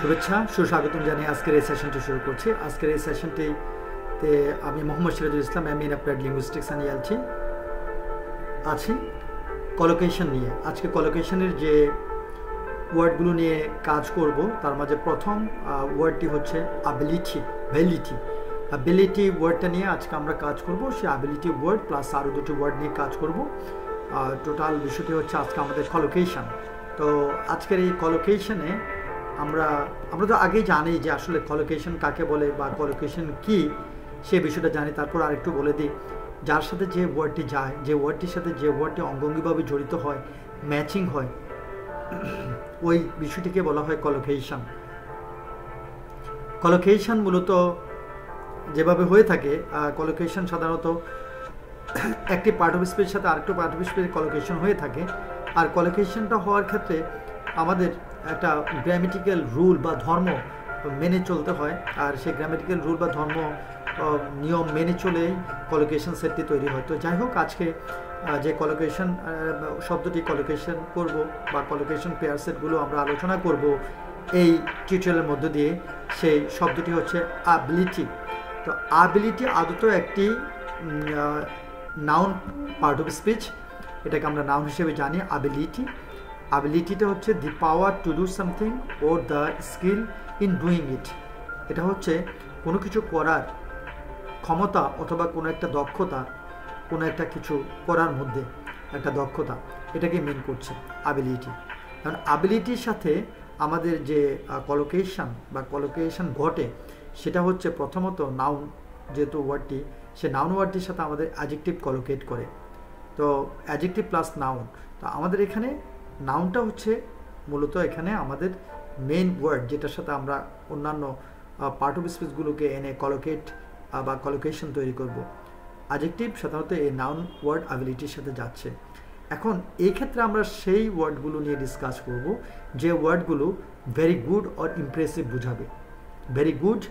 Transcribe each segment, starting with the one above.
শুভেচ্ছা সুস্বাগতম জানিয়ে আজকের এই সেশনটি শুরু করছি। আজকের এই সেশনটিতে আমি Mohammad Sirajul Islam, MA in applied linguistics and ELT আছি কলোকেশন নিয়ে। আজকে কলোকেশনের যে ওয়ার্ডগুলো নিয়ে কাজ করব তার মাঝে প্রথম ওয়ার্ডটি হচ্ছে অ্যাবিলিটি ওয়ার্ডটা নিয়ে আজকে আমরা কাজ করব। সেই অ্যাবিলিটি ওয়ার্ড প্লাস আরও দুটি ওয়ার্ড নিয়ে কাজ করব। টোটাল বিষয়টি হচ্ছে আজকে আমাদের কলোকেশন। তো আজকের এই কলোকেশনে আমরা তো আগেই জানি যে আসলে কলোকেশন কাকে বলে বা কলোকেশন কি সে বিষয়টা জানি। তারপর আরেকটু বলে দিই, যার সাথে যে ওয়ার্ডটি যায়, যে ওয়ার্ডটির সাথে যে ওয়ার্ডটি অঙ্গাঙ্গিভাবে জড়িত হয়, ম্যাচিং হয়, ওই বিষয়টিকে বলা হয় কলোকেশন। কলোকেশন মূলত যেভাবে হয়ে থাকে, কলোকেশন সাধারণত একটি পার্ট অফ স্পিচের সাথে আরেকটু পার্ট অফ স্পিচের কলোকেশন হয়ে থাকে। আর কলোকেশনটা হওয়ার ক্ষেত্রে আমাদের একটা গ্রামেটিক্যাল রুল বা ধর্ম মেনে চলতে হয়। আর সেই গ্রামেটিক্যাল রুল বা ধর্ম নিয়ম মেনে চলেই কলোকেশন সেটটি তৈরি হয়। তো যাই হোক, আজকে যে কলোকেশন শব্দটি কলোকেশন করব বা কলোকেশন পেয়ার সেটগুলো আমরা আলোচনা করব এই টিউটোরিয়ালের মধ্য দিয়ে, সেই শব্দটি হচ্ছে অ্যাবিলিটি। তো অ্যাবিলিটি আদত একটি নাউন পার্ট অফ স্পিচ, এটাকে আমরা নাউন হিসেবে জানি অ্যাবিলিটিটা হচ্ছে the power to do something or the skill in doing it. এটা হচ্ছে কোনো কিছু করার ক্ষমতা অথবা কোনো একটা দক্ষতা, কোনো একটা কিছু করার মধ্যে একটা দক্ষতা, এটাকে মেন করছে অ্যাবিলিটি। কারণ অ্যাবিলিটির সাথে আমাদের যে কলোকেশন ঘটে সেটা হচ্ছে প্রথমত নাউন, যেহেতু ওয়ার্ডটি, সে নাউন ওয়ার্ডটির সাথে আমাদের অ্যাডজেক্টিভ কলোকেট করে। তো অ্যাডজেক্টিভ প্লাস নাউন। তো আমাদের এখানে নাউনটা হচ্ছে মূলত এখানে আমাদের মেইন ওয়ার্ড, যেটার সাথে আমরা অন্যান্য পার্ট অফ স্পিচগুলোকে এনে কলোকেট বা কলোকেশন তৈরি করব। অ্যাডজেক্টিভ সাধারণত এই নাউন ওয়ার্ড অ্যাবিলিটির সাথে যাচ্ছে। এখন এই ক্ষেত্রে আমরা সেই ওয়ার্ডগুলো নিয়ে ডিসকাস করব যে ওয়ার্ডগুলো ভেরি গুড অর ইমপ্রেসিভ বোঝাবে, ভেরি গুড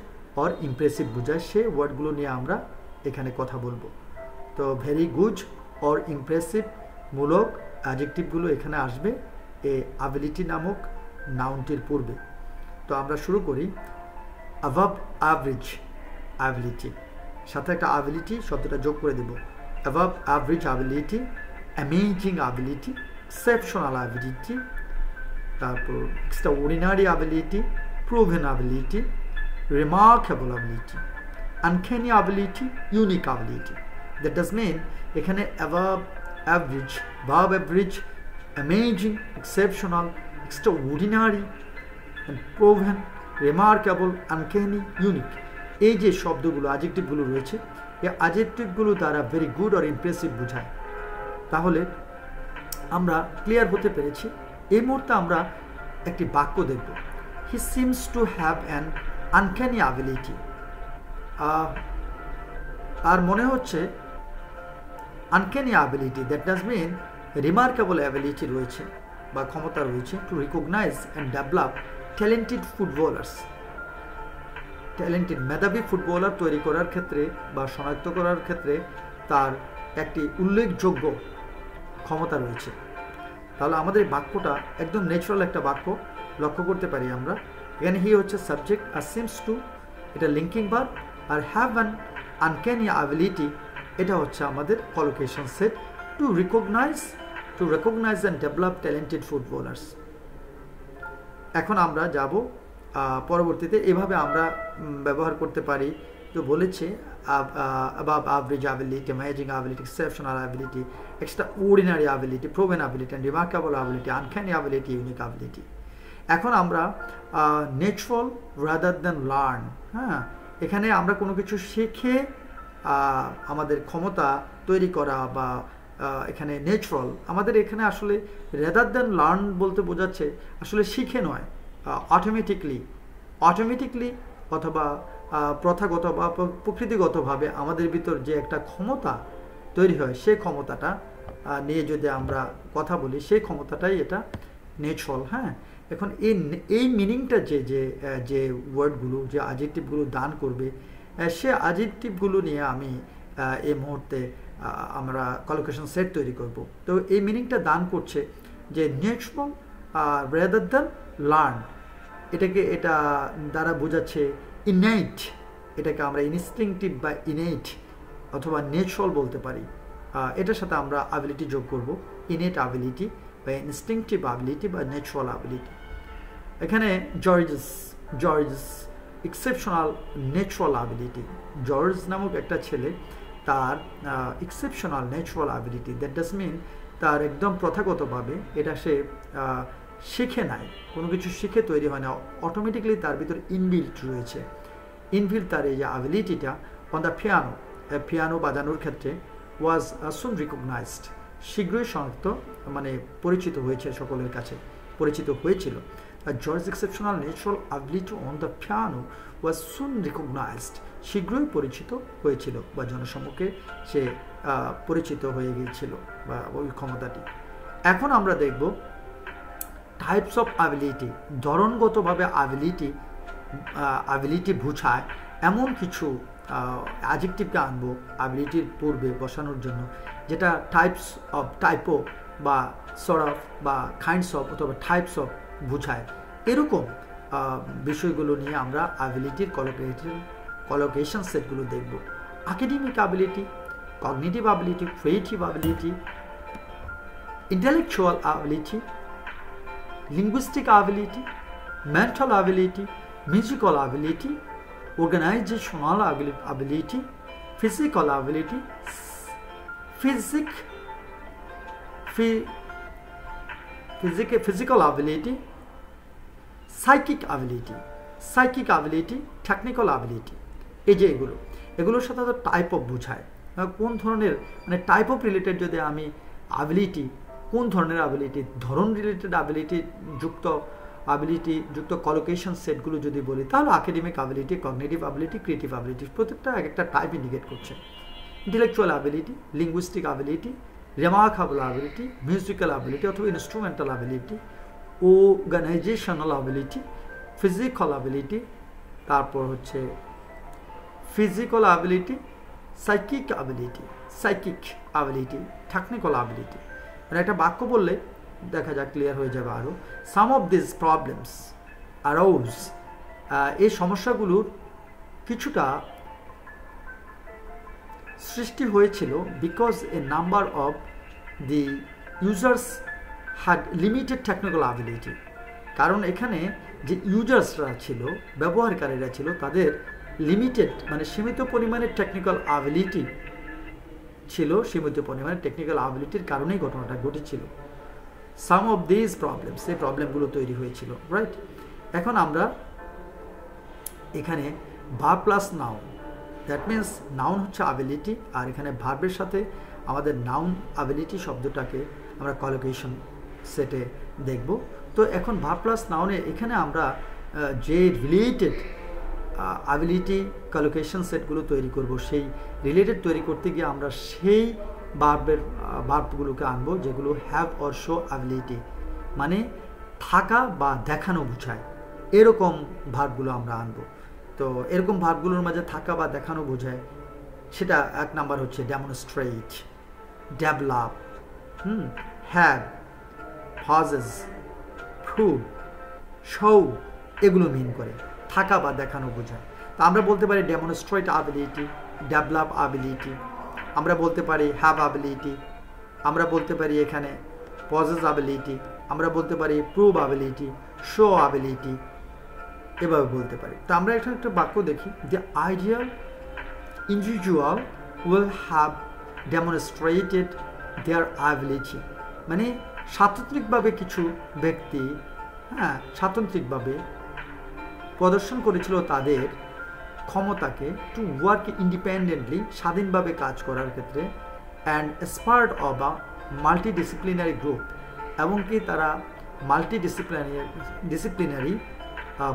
অর ইমপ্রেসিভ বোঝায়, সেই ওয়ার্ডগুলো নিয়ে আমরা এখানে কথা বলবো। তো ভেরি গুড অর ইমপ্রেসিভ মূলক অ্যাডজেক্টিভগুলো এখানে আসবে এই অ্যাবিলিটি নামক নাউনটির পূর্বে। তো আমরা শুরু করি। অ্যাভাব অ্যাভারেজ অ্যাবিলিটি, সাথে একটা অ্যাবিলিটি শব্দটা যোগ করে দেব। Above average ability, amazing ability, exceptional ability, তারপর extraordinary ability, proven ability, remarkable ability, uncanny ability, unique ability. That does mean এখানে above average, above average, amazing, exceptional, extraordinary, and proven, remarkable, uncanny, unique, এই যে শব্দগুলো অ্যাডজেক্টিভগুলো রয়েছে, এই অ্যাডজেক্টিভগুলো দ্বারা very good আর impressive বোঝায়। তাহলে আমরা ক্লিয়ার হতে পেরেছি। এই মুহূর্তে আমরা একটি বাক্য দেখব। He seems to have an uncanny ability. আর মনে হচ্ছে uncanny ability, that does mean remarkable ability রয়েছে বা ক্ষমতা রয়েছে to recognise and develop talented footballers. Talented মেধাবী ফুটবলার তৈরি করার ক্ষেত্রে বা শনাক্ত করার ক্ষেত্রে তার একটি উল্লেখযোগ্য ক্ষমতা রয়েছে। তাহলে আমাদের বাক্যটা একদম ন্যাচারাল একটা বাক্য লক্ষ্য করতে পারি আমরা। এখানে হি হচ্ছে সাবজেক্ট, আর সিমস টু এটা লিঙ্কিং ভার্ব, আর হ্যাভ অ্যান আনক্যানি অ্যাবিলিটি এটা হচ্ছে আমাদের collocation set to recognise and develop talented footballers. এখন আমরা যাব পরবর্তীতে, এভাবে আমরা ব্যবহার করতে পারি। তো বলেছে above average ability, amazing ability, exceptional ability, extraordinary ability, proven ability, and remarkable ability, uncanny ability, unique ability. এখন আমরা natural rather than learn, হ্যাঁ, এখানে আমরা কোনো কিছু শিখে আমাদের ক্ষমতা তৈরি করা বা এখানে ন্যাচারাল, আমাদের এখানে আসলে রেদার দ্যান লার্ন বলতে বোঝাচ্ছে আসলে শিখে নয়, অটোমেটিকলি অথবা প্রথাগত বা প্রকৃতিগতভাবে আমাদের ভিতর যে একটা ক্ষমতা তৈরি হয়, সেই ক্ষমতাটা নিয়ে যদি আমরা কথা বলি, সেই ক্ষমতাটাই এটা ন্যাচারাল। হ্যাঁ, এখন এই মিনিংটা যে ওয়ার্ডগুলো, যে অ্যাডজেক্টিভগুলো দান করবে, সে অ্যাডজেক্টিভগুলো নিয়ে আমি এই মুহূর্তে আমরা কলোকেশন সেট তৈরি করব। তো এই মিনিংটা দান করছে যে ন্যাচারাল রেদার দ্যান লার্ন, এটা দ্বারা বোঝাচ্ছে ইনেট, এটাকে আমরা ইনস্টিংটিভ বা ইনেট অথবা ন্যাচারাল বলতে পারি। এটার সাথে আমরা অ্যাবিলিটি যোগ করব, ইনেট অ্যাবিলিটি বা ইনস্টিংটিভ অ্যাবিলিটি বা ন্যাচারাল অ্যাবিলিটি। এখানে George exceptional natural ability, George নামক একটা ছেলে, তার exceptional natural ability, that does mean তার একদম প্রথাগতভাবে এটা সে শিখে নাই, কোনো কিছু শিখে তৈরি হয় না, অটোমেটিক্যালি তার ভিতর ইনবিল্ট রয়েছে। ইনবিল্ট তার এই যে অ্যাবিলিটিটা অন দ্য পিয়ানো বাজানোর ক্ষেত্রে ওয়াজ সুন রিকগনাইজড, শীঘ্রই শনাক্ত মানে পরিচিত হয়েছে, সকলের কাছে পরিচিত হয়েছিল। George exceptional natural ability on the piano was soon recognised, শীঘ্রই পরিচিত হয়েছিল বা জনসম্মুখে সে পরিচিত হয়ে গিয়েছিল বা ওই ক্ষমতাটি। এখন আমরা দেখব টাইপস অফ অ্যাবিলিটি, ধরনগতভাবে অ্যাবিলিটি বুঝায় এমন কিছু অ্যাডজেক্টিভকে আনবো অ্যাবিলিটির পূর্বে বসানোর জন্য, যেটা টাইপো বা সর্ট অফ বা কাইন্ডস অফ অথবা টাইপস অফ বুঝায়। এরকম বিষয়গুলো নিয়ে আমরা অ্যাবিলিটির কলোকেশন সেটগুলো দেখব। Academic ability, cognitive ability, creative ability, intellectual ability, linguistic ability, mental ability, musical ability, organizational ability, physical ability, physical ability, psychic ability, technical ability। এই যে এগুলোর সাথে তো টাইপ অফ বোঝায়, কোন ধরনের মানে টাইপ অফ রিলেটেড। যদি আমি অ্যাবিলিটি, কোন ধরনের অ্যাবিলিটি, ধরন রিলেটেড অ্যাবিলিটি যুক্ত কলোকেশন সেটগুলো যদি বলি, তাহলে academic ability, cognitive ability, creative ability, প্রত্যেকটা একটা টাইপ ইন্ডিকেট করছে। Intellectual ability, linguistic ability, remarkable ability, musical ability অথবা instrumental ability, organisational ability, physical ability, তারপর হচ্ছে physical ability, psychic ability, technical ability. মানে একটা বাক্য বললে দেখা যাক ক্লিয়ার হয়ে যাবে আরও। সাম অফ দিস প্রবলেমস অ্যারাউজ, এই সমস্যাগুলোর কিছুটা সৃষ্টি হয়েছিল because A number of the users had limited technical ability, কারণ এখানে যে ইউজার্সরা ছিল, ব্যবহারকারীরা ছিল, তাদের লিমিটেড মানে সীমিত পরিমাণে টেকনিক্যাল অ্যাবিলিটি ছিল, সীমিত পরিমাণে টেকনিক্যাল অ্যাবিলিটির কারণেই ঘটনাটা ঘটেছিল। সাম অফ দিস প্রবলেমস, এই প্রবলেমগুলো তৈরি হয়েছিল, রাইট। এখন আমরা এখানে verb plus noun, that means noun হচ্ছে অ্যাবিলিটি, আর এখানে ভার্বের সাথে আমাদের নাউন অ্যাবিলিটি শব্দটাকে আমরা কলোকেশন সেটে দেখব। তো এখন ভার্ব প্লাস নাউনে এখানে আমরা যে রিলেটেড অ্যাবিলিটি কলোকেশন সেটগুলো তৈরি করব, সেই রিলেটেড তৈরি করতে গিয়ে আমরা সেই ভার্বগুলোকে আনবো যেগুলো হ্যাভ অর শো অ্যাবিলিটি, মানে থাকা বা দেখানো বোঝায়, এরকম ভার্বগুলো আমরা আনবো। তো এরকম ভার্বগুলোর মাঝে থাকা বা দেখানো বোঝায়, সেটা এক নাম্বার হচ্ছে demonstrate, develop, have, possess, prove, show, এগুলো মিন করে থাকা বা দেখানো বোঝায়। তো আমরা বলতে পারি ডেমনস্ট্রেট অ্যাবিলিটি, ডেভেলপ অ্যাবিলিটি, আমরা বলতে পারি হ্যাভ অ্যাবিলিটি, আমরা বলতে পারি এখানে পজেস অ্যাবিলিটি, আমরা বলতে পারি প্রুভ অ্যাবিলিটি, শো অ্যাবিলিটি, এভাবে বলতে পারি। তো আমরা এখানে একটা বাক্য দেখি, the ideal individual will have demonstrated their ability, মানে স্বাতন্ত্রিকভাবে কিছু ব্যক্তি স্বাতন্ত্রিকভাবে প্রদর্শন করেছিল তাদের ক্ষমতাকে, টু ওয়ার্ক ইন্ডিপেন্ডেন্টলি, স্বাধীনভাবে কাজ করার ক্ষেত্রে, and part of a multidisciplinary group, এবং কি তারা ডিসিপ্লিনারি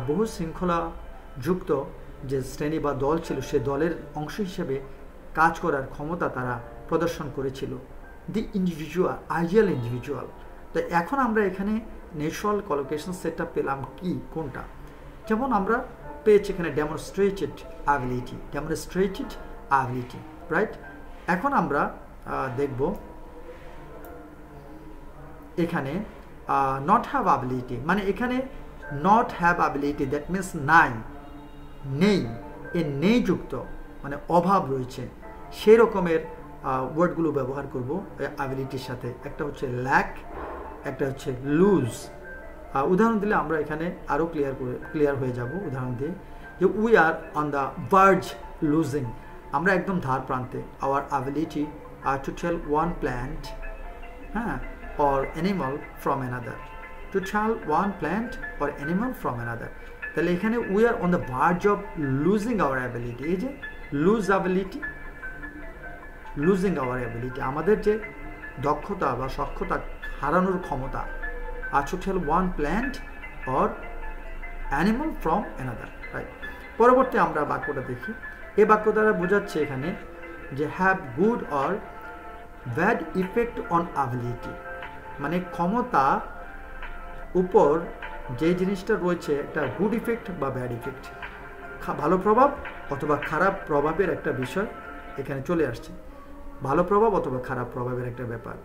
বহু শৃঙ্খলা যুক্ত যে শ্রেণী বা দল ছিল, সে দলের অংশ হিসেবে কাজ করার ক্ষমতা তারা প্রদর্শন করেছিল। দি ইন্ডিভিজুয়াল, আইডিয়াল ইন্ডিভিজুয়াল। তো এখন আমরা এখানে ন্যাচারাল কলোকেশন সেটটা পেলাম কি, কোনটা? যেমন আমরা পেয়েছি এখানে ডেমনস্ট্রেটেড অ্যাবিলিটি, রাইট। এখন আমরা দেখব এখানে নট হ্যাভ অ্যাবিলিটি, মানে এখানে not have ability, that means নাই, নেই, এ নেই যুক্ত মানে অভাব রয়েছে, সেই রকমের ওয়ার্ডগুলো ব্যবহার করব অ্যাবিলিটির সাথে। একটা হচ্ছে ল্যাক, একটা হচ্ছে লুজ। উদাহরণ দিলে আমরা এখানে আরও ক্লিয়ার হয়ে যাব। উদাহরণ দিয়ে যে we are on the verge losing, আমরা একদম ধার প্রান্তে, our ability to tell one plant or animal from another, to tell one plant or animal from another। তাহলে এখানে we are on the verge of losing our ability, এই যে losing our ability, আমাদের যে দক্ষতা বা সক্ষতা হারানোর ক্ষমতা, to tell one plant or animal from another, right? পরবর্তী আমরা বাক্যটা দেখি। এই বাক্য দ্বারা বোঝাচ্ছে এখানে যে have good or bad effect on ability, মানে ক্ষমতা উপর যে জিনিসটা রয়েছে একটা গুড ইফেক্ট বা ব্যাড ইফেক্ট, ভালো প্রভাব অথবা খারাপ প্রভাবের একটা বিষয় এখানে চলে আসছে, ভালো প্রভাব অথবা খারাপ প্রভাবের একটা ব্যাপার।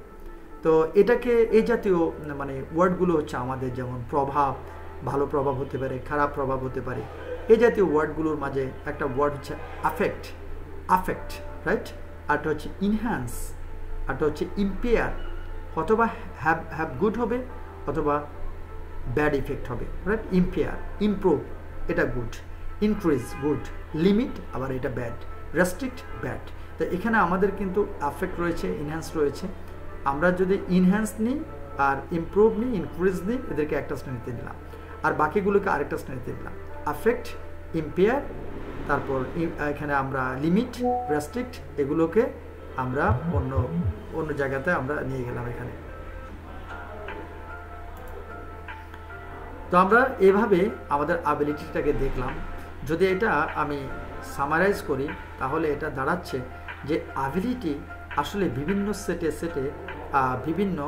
তো এটাকে এই জাতীয় মানে ওয়ার্ডগুলো হচ্ছে আমাদের, যেমন প্রভাব, ভালো প্রভাব হতে পারে, খারাপ প্রভাব হতে পারে, এই জাতীয় ওয়ার্ডগুলোর মাঝে একটা ওয়ার্ড হচ্ছে আফেক্ট, রাইট? আরটা হচ্ছে ইনহ্যান্স, আরটা হচ্ছে ইম্পেয়ার, অথবা হ্যাভ গুড হবে অথবা ব্যাড ইফেক্ট হবে, রাইট? ইম্পেয়ার, ইমপ্রুভ, এটা গুড, ইনক্রিজ গুড, লিমিট আবার এটা ব্যাড, রেস্ট্রিক্ট ব্যাড। তো এখানে আমাদের কিন্তু আফেক্ট রয়েছে, ইনহ্যান্স রয়েছে। আমরা যদি ইনহ্যান্স নিই আর ইমপ্রুভ নিই, ইনক্রিজ নিই, এদেরকে একটা শ্রেণীতে নিলাম, আর বাকিগুলোকে আরেকটা শ্রেণীতে নিলাম। আফেক্ট, ইম্পেয়ার, তারপর এখানে আমরা লিমিট, রেস্ট্রিক্ট, এগুলোকে আমরা অন্য জায়গাতে আমরা নিয়ে গেলাম এখানে। তো আমরা এভাবে আমাদের অ্যাবিলিটিটাকে দেখলাম। যদি এটা আমি সামারাইজ করি তাহলে এটা দাঁড়াচ্ছে যে অ্যাবিলিটি আসলে বিভিন্ন সেটে বিভিন্ন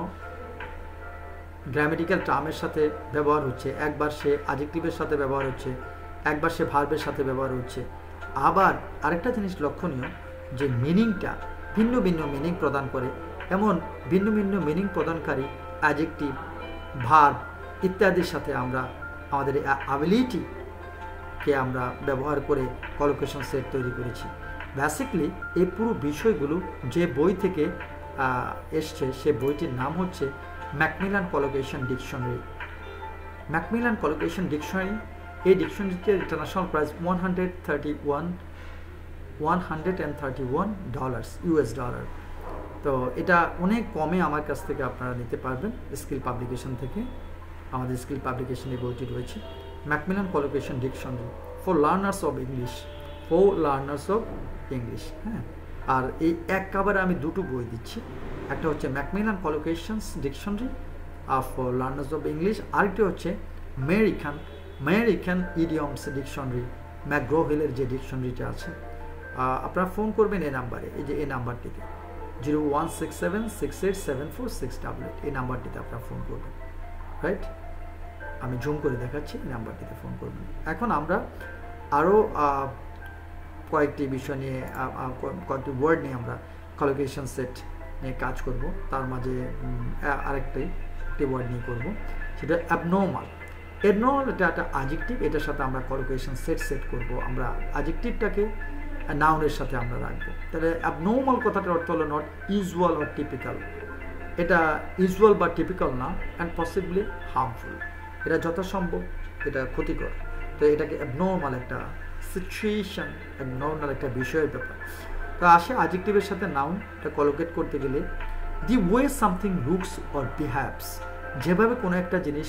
গ্রামেটিক্যাল টার্মের সাথে ব্যবহার হচ্ছে। একবার সে অ্যাডজেক্টিভের সাথে ব্যবহার হচ্ছে, একবার সে ভার্বের সাথে ব্যবহার হচ্ছে। আবার আরেকটা জিনিস লক্ষণীয় যে মিনিংটা ভিন্ন ভিন্ন মিনিং প্রদান করে, এমন ভিন্ন ভিন্ন মিনিং প্রদানকারী অ্যাডজেক্টিভ, ভার্ব ইত্যাদির সাথে আমরা আমাদের অ্যাবিলিটিকে আমরা ব্যবহার করে কলোকেশন সেট তৈরি করেছি। বেসিকলি এই পুরো বিষয়গুলো যে বই থেকে এসছে সে বইটির নাম হচ্ছে Macmillan collocation dictionary. Macmillan collocation dictionary, এই ডিকশনারিটির ইন্টারন্যাশনাল প্রাইস $131 US ডলার। তো এটা অনেক কমে আমার কাছ থেকে আপনারা নিতে পারবেন স্কিল পাবলিকেশন থেকে। আমাদের স্কিল পাবলিকেশনে বইটি রয়েছে Macmillan collocation dictionary for learners of English. হ্যাঁ, আর এই এক কাভারে আমি দুটো বই দিচ্ছি, একটা হচ্ছে Macmillan collocations dictionary for learners of English, আরেকটি হচ্ছে আমেরিকান ইডিয়মস ডিকশনারি, ম্যাকগ্রো-হিলের যে ডিকশনারিটা আছে। আপনারা ফোন করবেন এই নাম্বারে, এই যে এই নাম্বারটিতে 0167687468, এই নাম্বারটিতে আপনারা ফোন করবেন, রাইট? আমি জুম করে দেখাচ্ছি, এই নাম্বারটিতে ফোন করবেন। এখন আমরা আরও কয়েকটি বিষয় নিয়ে, কয়েকটি ওয়ার্ড নিয়ে আমরা কলোকেশন সেট নিয়ে কাজ করব। তার মাঝে একটি ওয়ার্ড নিয়ে করব, সেটা অ্যাবনর্মাল। অ্যাবনর্মাল এটা একটা অ্যাডজেক্টিভ, এটার সাথে আমরা কলোকেশন সেট করব। আমরা অ্যাডজেক্টিভটাকে নাউনের সাথে আমরা রাখবো। তাহলে অ্যাবনর্মাল কথাটার অর্থ হলো নট ইউজুয়াল অর টিপিক্যাল, এটা ইউজুয়াল বা টিপিক্যাল না, অ্যান্ড পসিবলি হার্মফুল, এটা যথাসম্ভব এটা ক্ষতিকর। তো এটাকে অ্যাবনর্মাল একটা সিচুয়েশন, অ্যাবনর্মাল একটা বিষয়ের ব্যাপার। তো আসে অ্যাডজেক্টিভের সাথে নাউন, এটা কলোকেট করতে গেলে দি way something looks or behaves, যেভাবে কোনো একটা জিনিস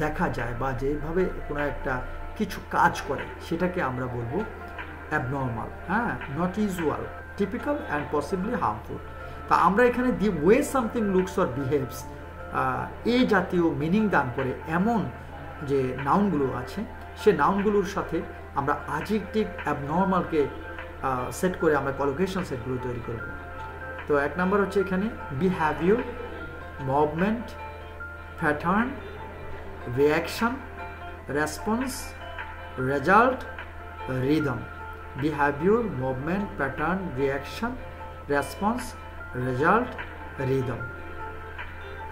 দেখা যায় বা যেভাবে কোনো একটা কিছু কাজ করে সেটাকে আমরা বলবো অ্যাবনর্মাল। হ্যাঁ, not usual, typical and possibly harmful. তা আমরা এখানে দি way something looks or behaves এই জাতীয় মিনিং দান করে এমন যে নাউনগুলো আছে, সে নাউনগুলোর সাথে আমরা অ্যাডজেক্টিভ অ্যাবনর্মালকে সেট করে আমরা কলোকেশন সেটগুলো তৈরি করব। তো এক নাম্বার হচ্ছে এখানে behaviour, movement, pattern, reaction, response, result, rhythm. Behaviour, movement, pattern, reaction, response, result, rhythm,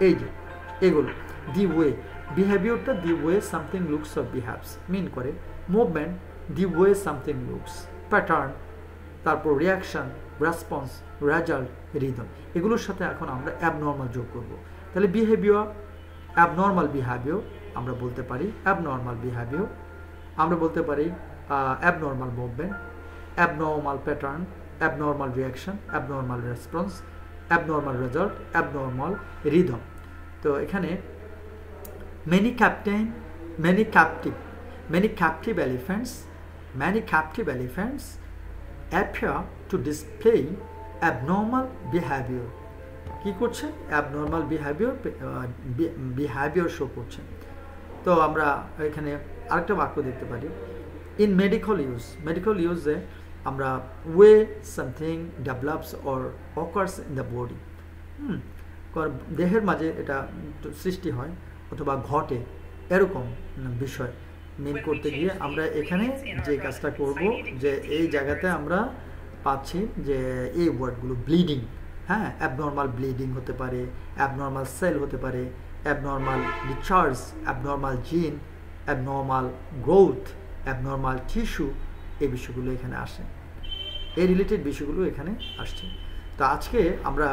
এই যে এগুলো দি ওয়ে। বিহেভিয়ারটা the way something looks or behaves mean করে, movement the way something looks, pattern, তারপর রিয়াকশান, রেসপন্স, রেজাল্ট, রিদম, এগুলোর সাথে এখন আমরা অ্যাবনর্মাল যোগ করব। তাহলে বিহেভিয়ার, অ্যাবনর্মাল বিহেভিয়ার আমরা বলতে পারি, অ্যাবনর্মাল বিহেভিয়ার আমরা বলতে পারি, abnormal movement, abnormal pattern, abnormal reaction, abnormal response, abnormal result, abnormal rhythm. তো এখানে many captive elephants appear to display abnormal behavior. কি করছে? abnormal behavior শো করছে। তো আমরা এখানে আরেকটা বাক্য দেখতে পারি, in medical use আমরা way something develops or occurs in the body, দেহের মাঝে এটা সৃষ্টি হয় অথবা ঘটে, এরকম বিষয় মিন করতে গিয়ে আমরা এখানে যে কাজটা করব, যে এই জায়গাতে আমরা পাচ্ছি যে এই ওয়ার্ডগুলো, ব্লিডিং, হ্যাঁ, অ্যাবনর্মাল ব্লিডিং হতে পারে, অ্যাবনর্মাল সেল হতে পারে, অ্যাবনর্মাল ডিসচার্জ, অ্যাবনর্মাল জিন, অ্যাবনর্মাল গ্রোথ, অ্যাবনর্মাল টিস্যু, এই বিষয়গুলো এখানে আসে, এই রিলেটেড বিষয়গুলো এখানে আসছে। তো আজকে আমরা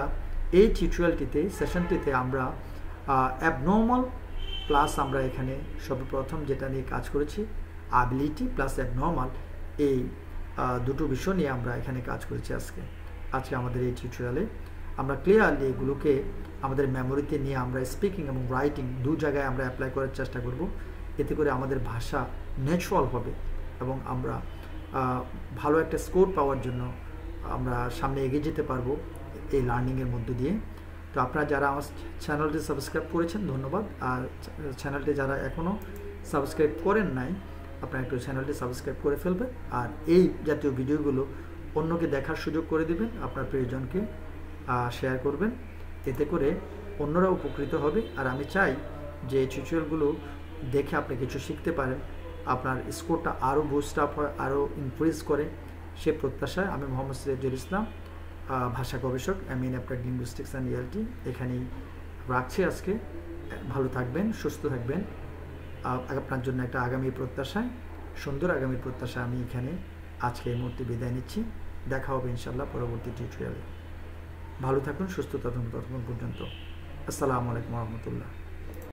এই টিউটোরিয়ালটিতে, সেশনটিতে আমরা অ্যাবনর্মাল প্লাস আমরা এখানে সর্বপ্রথম যেটা নিয়ে কাজ করেছি, অ্যাবিলিটি প্লাস অ্যাবনর্মাল, এই দুটো বিষয় নিয়ে আমরা এখানে কাজ করেছি আজকে আমাদের এই টিউটোরিয়ালে। আমরা ক্লিয়ারলি এগুলোকে আমাদের মেমোরিতে নিয়ে আমরা স্পিকিং এবং রাইটিং দু জায়গায় আমরা অ্যাপ্লাই করার চেষ্টা করব, এতে করে আমাদের ভাষা ন্যাচুরাল হবে এবং আমরা ভালো একটা স্কোর পাওয়ার জন্য আমরা সামনে এগিয়ে যেতে পারবো এই লার্নিংয়ের মধ্য দিয়ে। তো আপনারা যারা আমার চ্যানেলটি সাবস্ক্রাইব করেছেন ধন্যবাদ, আর চ্যানেলটি যারা এখনও সাবস্ক্রাইব করেন নাই আপনারা একটু চ্যানেলটি সাবস্ক্রাইব করে ফেলবেন, আর এই জাতীয় ভিডিওগুলো অন্যকে দেখার সুযোগ করে দিবেন, আপনার প্রিয়জনকে শেয়ার করবেন, এতে করে অন্যরা উপকৃত হবে। আর আমি চাই যে এই টিউটোরিয়ালগুলো দেখে আপনি কিছু শিখতে পারেন, আপনার স্কোরটা আরও বুস্ট আপ হয়, আরও ইনক্রিজ করে, সে প্রত্যাশায় আমি মোহাম্মদ সিরাজুল ইসলাম, ভাষা গবেষক, MA in applied linguistics and ELT, এখানেই রাখছি আজকে। ভালো থাকবেন, সুস্থ থাকবেন, আপনার জন্য একটা আগামী প্রত্যাশায়, সুন্দর আগামী প্রত্যাশায় আমি এখানে আজকে এই মুহূর্তে বিদায় নিচ্ছি। দেখা হবে ইনশাল্লাহ পরবর্তী টিউটোরিয়ালে। ভালো থাকুন, সুস্থ থাকুন ততক্ষণ পর্যন্ত। আসসালামু আলাইকুম রহমতুল্লাহ।